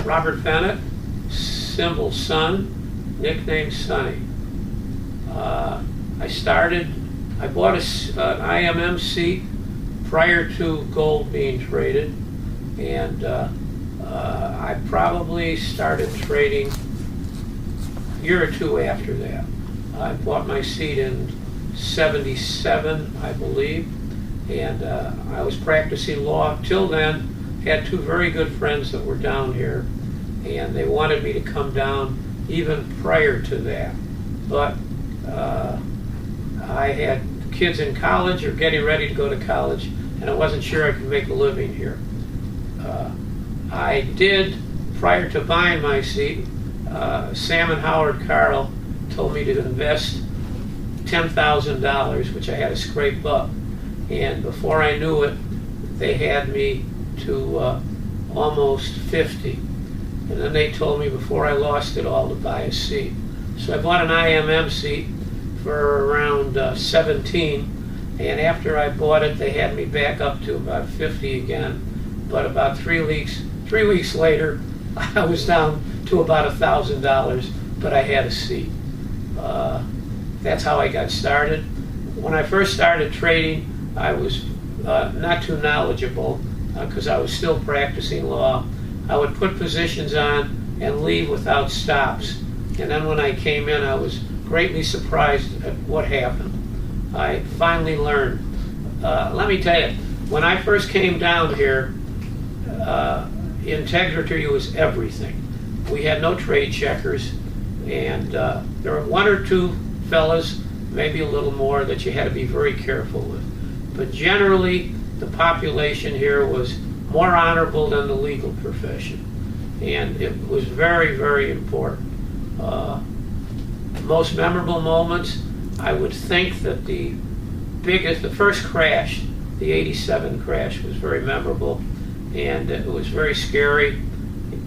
Robert Bennett, symbol Sun, nickname Sonny. I bought an IMM seat prior to gold being traded, and I probably started trading a year or two after that. I bought my seat in '77, I believe, and I was practicing law till then. Had two very good friends that were down here, and they wanted me to come down even prior to that. But I had kids in college or getting ready to go to college, and I wasn't sure I could make a living here. I did, prior to buying my seat, Sam and Howard Carl told me to invest $10,000, which I had to scrape up. And before I knew it, they had me to almost 50. And then they told me before I lost it all to buy a seat. So I bought an IMM seat for around 17. And after I bought it, they had me back up to about 50 again. But about 3 weeks later, I was down to about $1,000, but I had a seat. That's how I got started. When I first started trading, I was not too knowledgeable because I was still practicing law. I would put positions on and leave without stops. And then when I came in, I was greatly surprised at what happened. I finally learned. Let me tell you, when I first came down here, integrity was everything. We had no trade checkers, and there were one or two fellas, maybe a little more, that you had to be very careful with. But generally, the population here was more honorable than the legal profession, and it was very, very important. Most memorable moments, I would think that the first crash, the '87 crash, was very memorable, and it was very scary.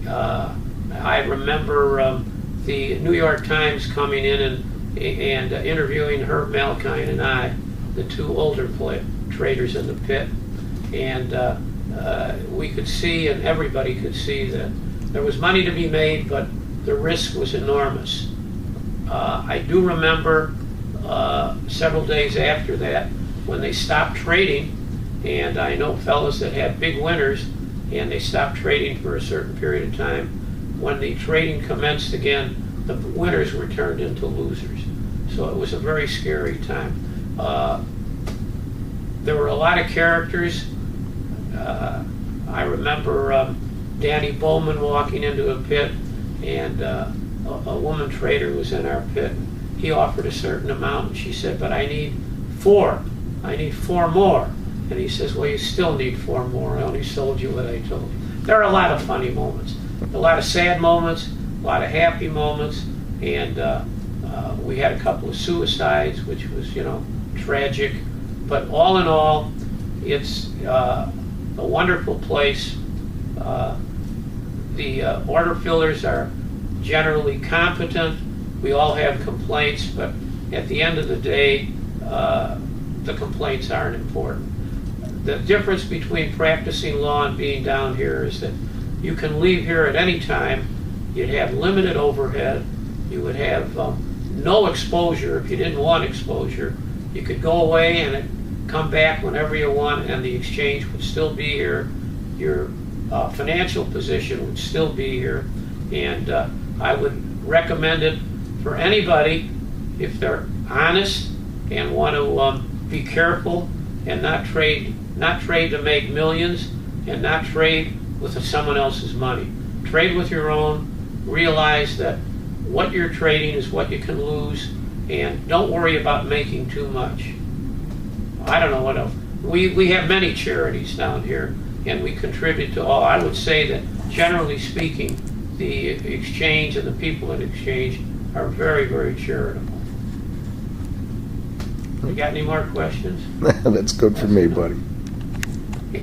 I remember the New York Times coming in and interviewing Herb Malkine and I, the two older traders in the pit, and we could see, and everybody could see, that there was money to be made, but the risk was enormous. I do remember several days after that when they stopped trading, and I know fellas that had big winners, and they stopped trading for a certain period of time. When the trading commenced again, the winners were turned into losers. So it was a very scary time. There were a lot of characters. I remember Danny Bowman walking into a pit, and a woman trader was in our pit. He offered a certain amount, and she said, "But I need 4. I need 4 more." And he says, "Well, you still need 4 more. I only sold you what I told you." There are a lot of funny moments, a lot of sad moments, a lot of happy moments, and we had a couple of suicides, which was, tragic. But all in all, it's a wonderful place. The order fillers are generally competent. We all have complaints, but at the end of the day, the complaints aren't important. The difference between practicing law and being down here is that you can leave here at any time. You'd have limited overhead. You would have no exposure if you didn't want exposure. You could go away and come back whenever you want, and the exchange would still be here. Your financial position would still be here, and I would recommend it for anybody if they're honest and want to be careful and not trade to make millions, and not trade with someone else's money. Trade with your own. Realize that what you're trading is what you can lose, and don't worry about making too much. I don't know what else. We have many charities down here, and we contribute to all. I would say that, generally speaking, the exchange and the people in exchange are very, very charitable. You got any more questions? That's good for me, buddy.